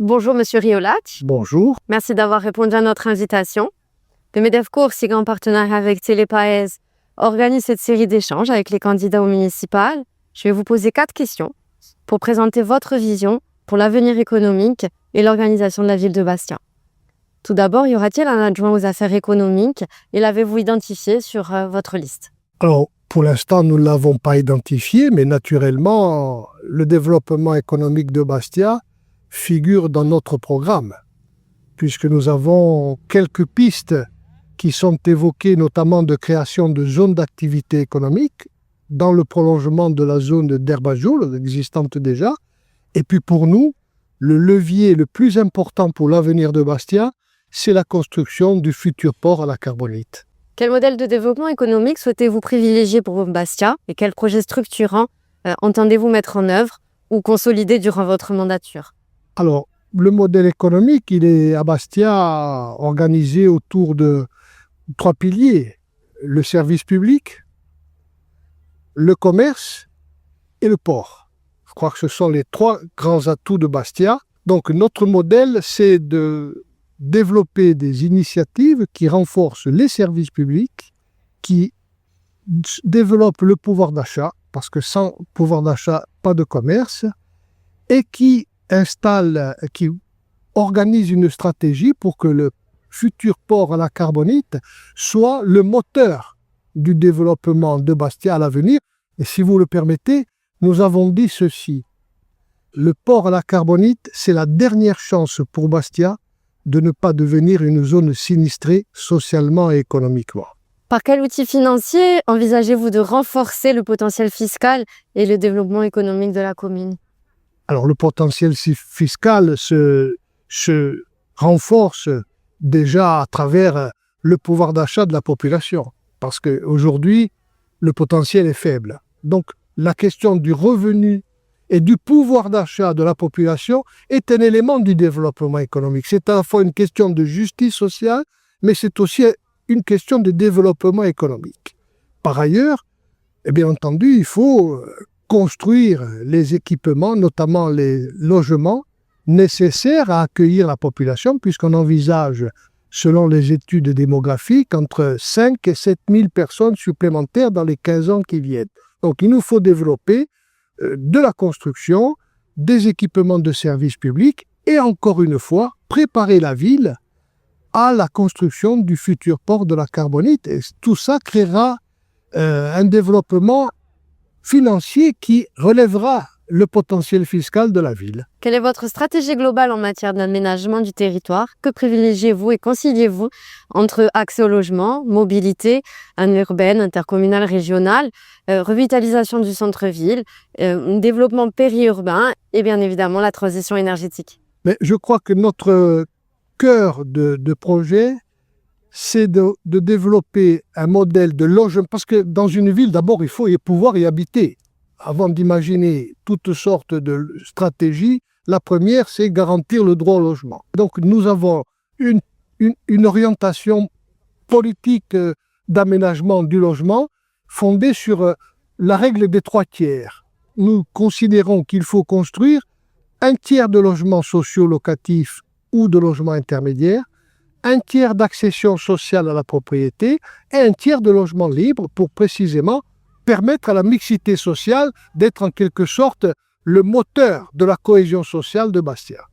Bonjour Monsieur Riolat. Bonjour. Merci d'avoir répondu à notre invitation. Le MEDEFCO, aussi en partenariat avec Télépaez, organise cette série d'échanges avec les candidats aux municipales. Je vais vous poser 4 questions pour présenter votre vision pour l'avenir économique et l'organisation de la ville de Bastia. Tout d'abord, y aura-t-il un adjoint aux affaires économiques et l'avez-vous identifié sur votre liste? Alors, pour l'instant, nous ne l'avons pas identifié, mais naturellement, le développement économique de Bastia figure dans notre programme, puisque nous avons quelques pistes qui sont évoquées, notamment de création de zones d'activité économique dans le prolongement de la zone d'Herbajoul, existante déjà. Et puis pour nous, le levier le plus important pour l'avenir de Bastia, c'est la construction du futur port à la carbonite. Quel modèle de développement économique souhaitez-vous privilégier pour Bastia et quels projets structurants entendez-vous mettre en œuvre ou consolider durant votre mandature? Alors, le modèle économique, il est à Bastia organisé autour de 3 piliers. Le service public, le commerce et le port. Je crois que ce sont les 3 grands atouts de Bastia. Donc, notre modèle, c'est de développer des initiatives qui renforcent les services publics, qui développent le pouvoir d'achat, parce que sans pouvoir d'achat, pas de commerce, et qui organise une stratégie pour que le futur port à la carbonite soit le moteur du développement de Bastia à l'avenir. Et si vous le permettez, nous avons dit ceci. Le port à la carbonite, c'est la dernière chance pour Bastia de ne pas devenir une zone sinistrée socialement et économiquement. Par quel outil financier envisagez-vous de renforcer le potentiel fiscal et le développement économique de la commune? Alors, le potentiel fiscal se renforce déjà à travers le pouvoir d'achat de la population, parce qu'aujourd'hui, le potentiel est faible. Donc, la question du revenu et du pouvoir d'achat de la population est un élément du développement économique. C'est à la fois une question de justice sociale, mais c'est aussi une question de développement économique. Par ailleurs, bien entendu, il faut construire les équipements, notamment les logements, nécessaires à accueillir la population, puisqu'on envisage, selon les études démographiques, entre 5 et 7 000 personnes supplémentaires dans les 15 ans qui viennent. Donc il nous faut développer de la construction, des équipements de services publics et encore une fois, préparer la ville à la construction du futur port de la carbonite. Et tout ça créera un développement financier qui relèvera le potentiel fiscal de la ville. Quelle est votre stratégie globale en matière d'aménagement du territoire? Que privilégiez-vous et conciliez-vous entre accès au logement, mobilité urbaine, intercommunale, régionale, revitalisation du centre-ville, développement périurbain et bien évidemment la transition énergétique? Mais je crois que notre cœur de projet, c'est de développer un modèle de logement, parce que dans une ville, d'abord, il faut pouvoir y habiter. Avant d'imaginer toutes sortes de stratégies, la première, c'est garantir le droit au logement. Donc, nous avons une orientation politique d'aménagement du logement fondée sur la règle des 3 tiers. Nous considérons qu'il faut construire un tiers de logements sociaux locatifs ou de logements intermédiaires, un tiers d'accession sociale à la propriété et un tiers de logements libres pour précisément permettre à la mixité sociale d'être en quelque sorte le moteur de la cohésion sociale de Bastia.